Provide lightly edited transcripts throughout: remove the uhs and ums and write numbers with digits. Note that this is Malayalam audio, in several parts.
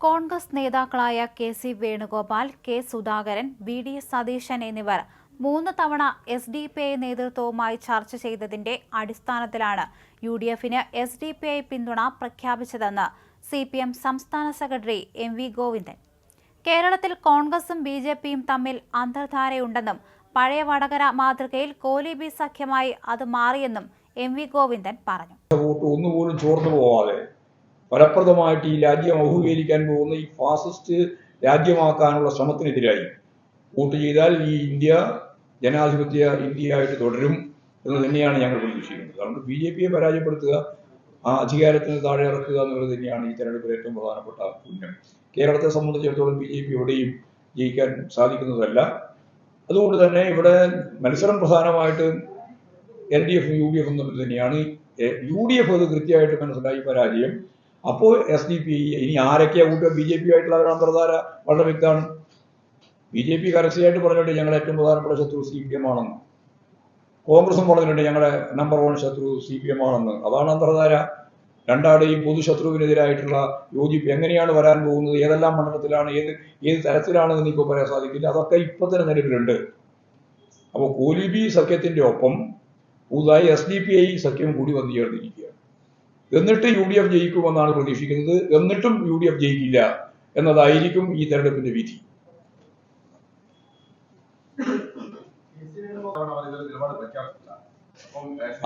കോൺഗ്രസ് നേതാക്കളായ K C. Venugopal, K. Sudhakaran, VD. Satheesan എന്നിവർ 3 തവണ എസ്.ഡി.പി.ഐ നേതൃത്വവുമായി ചർച്ച ചെയ്തതിന്റെ അടിസ്ഥാനത്തിലാണ് യു.ഡി.എഫിന് എസ്.ഡി.പി.ഐ പിന്തുണ പ്രഖ്യാപിച്ചതെന്ന് സി.പി.എം സംസ്ഥാന സെക്രട്ടറി എം.വി. ഗോവിന്ദൻ. കേരളത്തിൽ കോൺഗ്രസും ബി.ജെ.പിയും തമ്മിൽ അന്തർധാരയുണ്ടെന്നും പഴയ വടകര മാതൃകയിൽ കോലീബി സഖ്യമായി അത് മാറിയെന്നും എം.വി. ഗോവിന്ദൻ പറഞ്ഞു. ഒന്നുപോലും ചോർന്നു പോവാതെ ഫലപ്രദമായിട്ട് ഈ രാജ്യം അഭിമുഖീകരിക്കാൻ പോകുന്ന ഈ ഫാസിസ്റ്റ് രാജ്യമാക്കാനുള്ള ശ്രമത്തിനെതിരായി വോട്ട് ചെയ്താൽ ഈ ഇന്ത്യ ജനാധിപത്യ ഇന്ത്യയായിട്ട് തുടരും എന്ന് തന്നെയാണ് ഞങ്ങൾ പ്രതീക്ഷിക്കുന്നത്. കാരണം ബി.ജെ.പിയെ പരാജയപ്പെടുത്തുക, ആ അധികാരത്തിന് താഴെ ഇറക്കുക എന്നുള്ളത് തന്നെയാണ് ഈ തെരഞ്ഞെടുപ്പിൽ ഏറ്റവും പ്രധാനപ്പെട്ട പുണ്യം. കേരളത്തെ സംബന്ധിച്ചിടത്തോളം ബി.ജെ.പി എവിടെയും ജയിക്കാൻ സാധിക്കുന്നതല്ല. അതുകൊണ്ട് തന്നെ ഇവിടെ മത്സരം പ്രധാനമായിട്ട് എൽ.ഡി.എഫും യു.ഡി.എഫും തമ്മിൽ തന്നെയാണ്. യു.ഡി.എഫ് അത് കൃത്യമായിട്ട് മനസ്സിലായി പരാജയം. അപ്പോൾ എസ്.ഡി.പി.ഐ ഇനി ആരൊക്കെയാ കൂട്ടുക? ബി.ജെ.പി ആയിട്ടുള്ള ഒരു അന്തർധാര വളരെ വ്യക്തമാണ്. ബി.ജെ.പി കരസ്യമായിട്ട് പറഞ്ഞിട്ട് ഞങ്ങളുടെ ഏറ്റവും പ്രധാനപ്പെട്ട ശത്രു CPM ആണെന്ന്. കോൺഗ്രസും പറഞ്ഞിട്ടുണ്ട് ഞങ്ങളുടെ നമ്പർ 1 ശത്രു CPM ആണെന്ന്. അതാണ് അന്തർധാര. രണ്ടാളുടെയും പൊതുശത്രുവിനെതിരായിട്ടുള്ള യോജിപ്പ് എങ്ങനെയാണ് വരാൻ പോകുന്നത്, ഏതെല്ലാം മണ്ഡലത്തിലാണ്, ഏത് തരത്തിലാണെന്ന് ഇപ്പോൾ പറയാൻ സാധിക്കില്ല. അതൊക്കെ ഇപ്പൊ തന്നെ നിലവിലുണ്ട്. അപ്പോൾ കോലീബി സഖ്യത്തിന്റെ ഒപ്പം പുതുതായി എസ്.ഡി.പി.ഐ സഖ്യം കൂടി വന്നു ചേർന്നിരിക്കുകയാണ്. എന്നിട്ട് യു.ഡി.എഫ് ജയിക്കുമെന്നാണ് പ്രതീക്ഷിക്കുന്നത്. എന്നിട്ടും യു.ഡി.എഫ് ജയിക്കില്ല എന്നതായിരിക്കും ഈ തെരഞ്ഞെടുപ്പിന്റെ വിധി.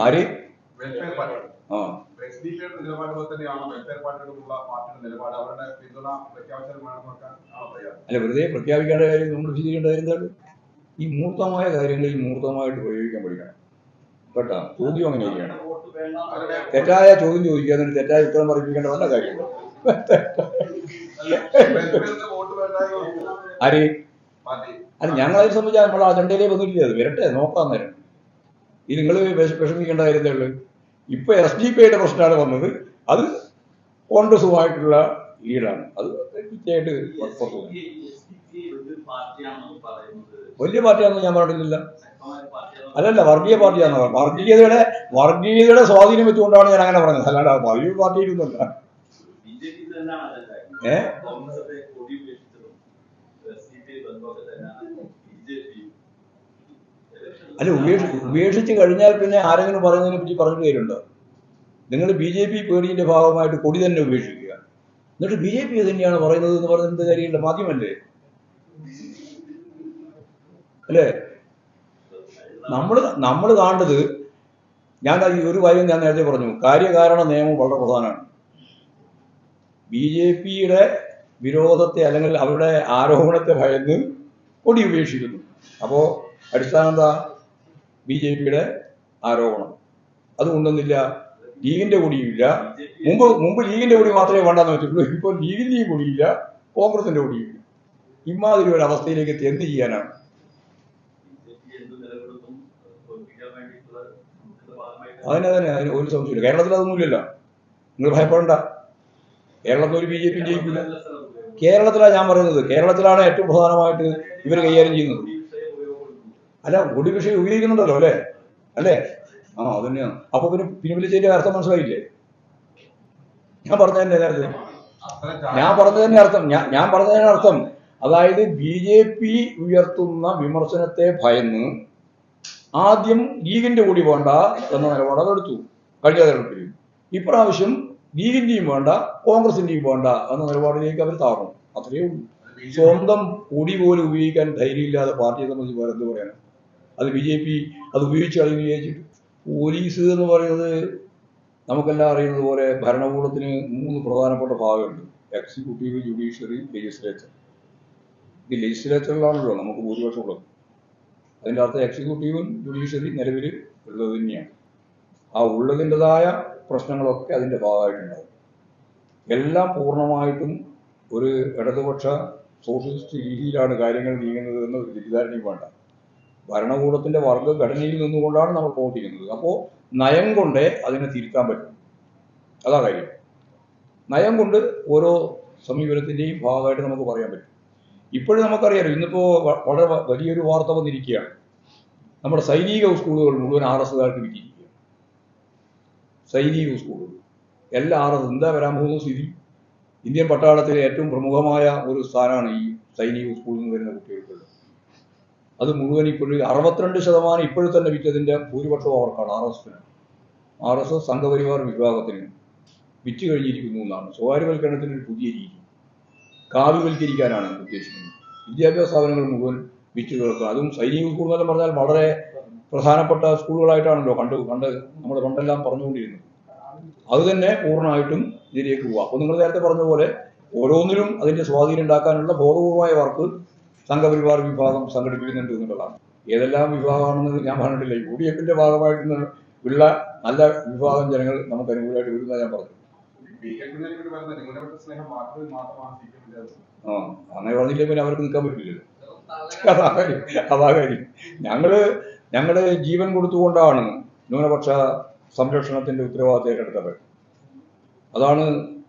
ആര്? അല്ല, വെറുതെ പ്രഖ്യാപിക്കേണ്ട കാര്യം നമ്മൾ വിശദീകരിക്കേണ്ട കാര്യം എന്താണ്? ഈ മൂർത്തമായ കാര്യങ്ങളിൽ മൂർത്തമായിട്ട് പ്രയോഗിക്കാൻ പഠിക്കണം കേട്ടോ. ചോദ്യം അങ്ങനെയൊക്കെയാണ്. തെറ്റായ ചോദ്യം ചോദിക്കുക, എന്നിട്ട് തെറ്റായ ഉത്തരം പറയിപ്പിക്കേണ്ട നല്ല കാര്യമുണ്ടോ? ആര്? അല്ല, ഞങ്ങളെ സംബന്ധിച്ച് നമ്മുടെ അജണ്ടയിലേ വന്നിട്ടില്ല. അത് വരട്ടെ, നോക്കാൻ നേരം. ഈ നിങ്ങൾ വിഷമിക്കേണ്ട കാര്യത്തേ ഉള്ളൂ. ഇപ്പൊ എസ്.ഡി.പി.ഐയുടെ പ്രശ്നമാണ് വന്നത്. അത് കോൺഗ്രസുമായിട്ടുള്ള ലീഡാണ്. അത് കൃത്യമായിട്ട് വലിയ പാർട്ടിയാണെന്ന് ഞാൻ പറഞ്ഞിട്ടില്ല. അല്ലല്ല, വർഗീയ പാർട്ടിയാണെന്ന് പറഞ്ഞു. വർഗീയതയുടെ സ്വാധീനം വെച്ചുകൊണ്ടാണ് ഞാൻ അങ്ങനെ പറഞ്ഞത്. അല്ലാണ്ട് വലിയ പാർട്ടിയിലൊന്നുമല്ല. അല്ല, ഉപേക്ഷിച്ച് കഴിഞ്ഞാൽ പിന്നെ ആരെങ്കിലും പറയുന്നതിനെ പറ്റി പറഞ്ഞിട്ട് കാര്യമുണ്ടോ? നിങ്ങൾ ബി.ജെ.പി പേടിയുടെ ഭാഗമായിട്ട് കൊടി തന്നെ ഉപേക്ഷിക്കുക, എന്നിട്ട് ബി.ജെ.പി തന്നെയാണ് പറയുന്നത് എന്ന് പറയുന്നത് കാര്യമില്ല. മാധ്യമല്ലേ അല്ലേ? നമ്മൾ കാണേണ്ടത്, ഞാൻ ഒരു കാര്യം ഞാൻ നേരത്തെ പറഞ്ഞു, കാര്യകാരണ നിയമം വളരെ പ്രധാനമാണ്. ബി.ജെ.പിയുടെ വിരോധത്തെ അല്ലെങ്കിൽ അവരുടെ ആരോപണത്തെ ഭയന്ന് കൊടി ഉപേക്ഷിക്കുന്നു. അപ്പോൾ അടിസ്ഥാനം എന്താ? ബി.ജെ.പിയുടെ ആരോപണം. അതുകൊണ്ടൊന്നില്ല, ലീഗിന്റെ കൊടിയില്ല. മുമ്പ് ലീഗിന്റെ കൊടി മാത്രമേ വേണ്ടെന്ന് വെച്ചിട്ടുള്ളൂ. ഇപ്പോൾ ലീഗിന്റെയും കൊടിയില്ല, കോൺഗ്രസിന്റെ കൊടിയില്ല. ഇമാതിരി ഒരു അവസ്ഥയിലേക്ക് എന്ത് ചെയ്യാനാണ്? അതിന് ഒരു സംശയമില്ല. കേരളത്തിൽ അതൊന്നുമില്ലല്ലോ. നിങ്ങൾ ഭയപ്പെടണ്ട. കേരളത്തിൽ ഒരു ബി.ജെ.പി ജയിക്കില്ല. കേരളത്തിലാണ് ഞാൻ പറയുന്നത്. കേരളത്തിലാണ് ഏറ്റവും പ്രധാനമായിട്ട് ഇവർ കൈകാര്യം ചെയ്യുന്നത്. അല്ല, കൊടി വിഷയം ഉപയോഗിക്കുന്നുണ്ടല്ലോ അല്ലേ? അത് തന്നെയാണ്. അപ്പൊ പിന്നെ പിൻവലിച്ചതിന്റെ അർത്ഥം മനസ്സിലായില്ലേ? ഞാൻ പറഞ്ഞതിന്റെ അർത്ഥം അതായത് ബി.ജെ.പി ഉയർത്തുന്ന വിമർശനത്തെ ഭയന്ന് ആദ്യം ലീഗിന്റെ കൂടി വേണ്ട എന്ന നിലപാട് അതെടുത്തു കഴിഞ്ഞ തെരഞ്ഞെടുപ്പിൽ. ഇപ്രാവശ്യം ലീഗിന്റെയും വേണ്ട, കോൺഗ്രസിന്റെയും വേണ്ട എന്ന നിലപാടിലേക്ക് അവർ താഴ്ന്നു. അത്രയേ ഉള്ളൂ. സ്വന്തം കൂടി പോലും ഉപയോഗിക്കാൻ ധൈര്യമില്ലാതെ പാർട്ടിയെ സംബന്ധിച്ച് വേറെ എന്ത് പറയാനാണ്? അത് ബി.ജെ.പി അത് ഉപയോഗിച്ച് കളയുന്നു വിചാരിച്ചിട്ട്. പോലീസ് എന്ന് പറയുന്നത് നമുക്കെല്ലാം അറിയുന്നത് പോലെ ഭരണകൂടത്തിന് 3 പ്രധാനപ്പെട്ട ഭാഗമുണ്ട്: എക്സിക്യൂട്ടീവ്, ജുഡീഷ്യറി, ലെജിസ്ലേച്ചർ. ഈ ലെജിസ്ലേച്ചറിലാണല്ലോ നമുക്ക് ഭൂരിപക്ഷമുള്ളത്. അതിൻ്റെ അർത്ഥം എക്സിക്യൂട്ടീവും ജുഡീഷ്യറി നിലവിൽ ഉള്ളത് തന്നെയാണ്. ആ ഉള്ളതിൻ്റെതായ പ്രശ്നങ്ങളൊക്കെ അതിൻ്റെ ഭാഗമായിട്ടുണ്ടാവും. എല്ലാം പൂർണ്ണമായിട്ടും ഒരു ഇടതുപക്ഷ സോഷ്യലിസ്റ്റ് രീതിയിലാണ് കാര്യങ്ങൾ നീങ്ങുന്നത് എന്ന് ഒരു തെറ്റിദ്ധാരണയും വേണ്ട. ഭരണകൂടത്തിന്റെ വർഗ്ഗഘടനയിൽ നിന്നുകൊണ്ടാണ് നമ്മൾ പ്രവർത്തിക്കുന്നത്. അപ്പോൾ നയം കൊണ്ടേ അതിനെ തിരുത്താൻ പറ്റും. അതാ കാര്യം. നയം കൊണ്ട് ഓരോ സമീപനത്തിന്റെയും ഭാഗമായിട്ട് നമുക്ക് പറയാൻ പറ്റും. ഇപ്പോഴും നമുക്കറിയാലോ, ഇന്നിപ്പോ വളരെ വലിയൊരു വാർത്ത വന്നിരിക്കുകയാണ്. നമ്മുടെ സൈനിക സ്കൂളുകൾ മുഴുവൻ RSകാർക്ക് വിറ്റിരിക്കുക. സൈനിക സ്കൂളുകൾ എല്ലാം RS. എന്താ വരാൻ പോകുന്ന സ്ഥിതി? ഇന്ത്യൻ പട്ടാളത്തിലെ ഏറ്റവും പ്രമുഖമായ ഒരു സ്ഥാനമാണ് ഈ സൈനിക സ്കൂളിൽ നിന്ന് വരുന്ന കുട്ടികൾക്കുള്ളത്. അത് മുഴുവൻ ഇപ്പോഴും 62% ഇപ്പോഴും തന്നെ വിറ്റതിൻ്റെ ഭൂരിപക്ഷവും അവർക്കാണ്. RSS സംഘപരിവാർ വിഭാഗത്തിന് വിറ്റ് കഴിഞ്ഞിരിക്കുന്നു എന്നാണ്. സ്വകാര്യവൽക്കരണത്തിന് ഒരു പുതിയ രീതി, കാവ്യവൽക്കരിക്കാനാണ് ഉദ്ദേശിക്കുന്നത്. വിദ്യാഭ്യാസ സ്ഥാപനങ്ങൾ മുഴുവൻ വിറ്റ് കേൾക്കുക. അതും സൈനിക സ്കൂൾ എന്നെല്ലാം പറഞ്ഞാൽ വളരെ പ്രധാനപ്പെട്ട സ്കൂളുകളായിട്ടാണല്ലോ കണ്ട് നമ്മൾ പണ്ടെല്ലാം പറഞ്ഞുകൊണ്ടിരുന്നത്. അത് തന്നെ പൂർണ്ണമായിട്ടും ഇതിലേക്ക് പോവുക. അപ്പോൾ നിങ്ങൾ നേരത്തെ പറഞ്ഞ പോലെ ഓരോന്നിലും അതിൻ്റെ സ്വാധീനം ഉണ്ടാക്കാനുള്ള ബോധപൂർവമായ വർക്ക് സംഘപരിവാർ വിഭാഗം സംഘടിപ്പിക്കുന്നുണ്ട് എന്നുള്ളതാണ്. ഏതെല്ലാം വിഭാഗമാണെന്ന് ഞാൻ പറഞ്ഞിട്ടില്ല. UDF-ന്റെ ഭാഗമായിട്ട് ഉള്ള നല്ല വിഭാഗം ജനങ്ങൾ നമുക്ക് അനുകൂലമായിട്ട് വരുന്ന ഞാൻ പറഞ്ഞു. അങ്ങനെ പറഞ്ഞില്ലേ പിന്നെ അവർക്ക് നിൽക്കാൻ പറ്റില്ലല്ലോ. അതാ കാര്യം. ഞങ്ങള് ജീവൻ കൊടുത്തുകൊണ്ടാണ് ന്യൂനപക്ഷ സംരക്ഷണത്തിന്റെ ഉത്തരവാദിത്തം ഏറ്റെടുത്തത്. അതാണ്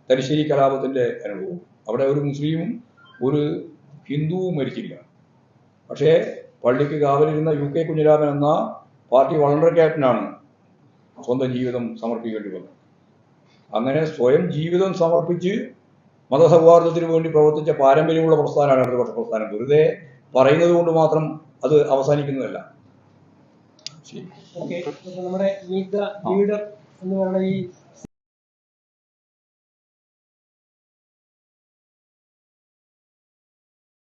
തലശ്ശേരി കലാപത്തിന്റെ അനുഭവം. അവിടെ ഒരു മുസ്ലിമും ഒരു ഹിന്ദുവും മരിച്ചില്ല. പക്ഷേ പള്ളിക്ക് കാവലിരുന്ന UK കുഞ്ഞിരാമൻ എന്ന പാർട്ടി വളണ്ടർ ക്യാപ്റ്റനാണ് സ്വന്തം ജീവിതം സമർപ്പിക്കേണ്ടി വന്നത്. അങ്ങനെ സ്വയം ജീവിതം സമർപ്പിച്ച് മതസൗഹാർദ്ദത്തിന് വേണ്ടി പ്രവർത്തിച്ച പാരമ്പര്യമുള്ള പ്രസ്ഥാനമാണ് ഇടതുപക്ഷ പ്രസ്ഥാനം. വെറുതെ പറയുന്നത് കൊണ്ട് മാത്രം അത് അവസാനിക്കുന്നതല്ല. നമ്മുടെ ലീഡർ എന്ന് പറയുന്ന ഈ